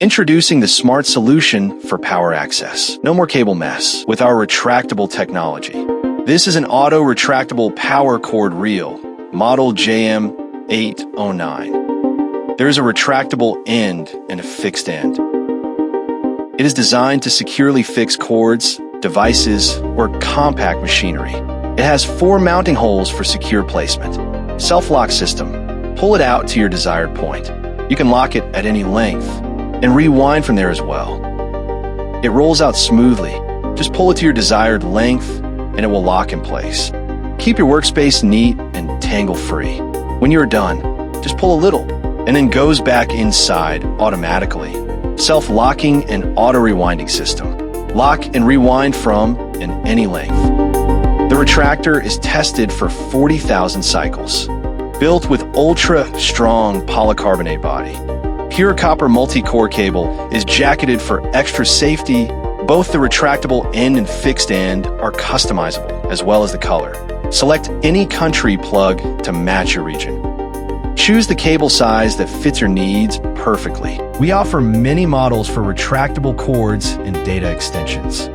Introducing the smart solution for power access. No more cable mess with our retractable technology. This is an auto-retractable power cord reel, model JM.809. There is a retractable end and a fixed end. It is designed to securely fix cords, devices, or compact machinery. It has 4 mounting holes for secure placement. Self-lock system. Pull it out to your desired point. You can lock it at any length and rewind from there as well. It rolls out smoothly. Just pull it to your desired length and it will lock in place. Keep your workspace neat and tangle-free. When you're done, just pull a little and then goes back inside automatically. Self-locking and auto-rewinding system. Lock and rewind from in any length. The retractor is tested for 40,000 cycles. Built with ultra-strong polycarbonate body. Pure copper multi-core cable is jacketed for extra safety. Both the retractable end and fixed end are customizable, as well as the color. Select any country plug to match your region. Choose the cable size that fits your needs perfectly. We offer many models for retractable cords and data extensions.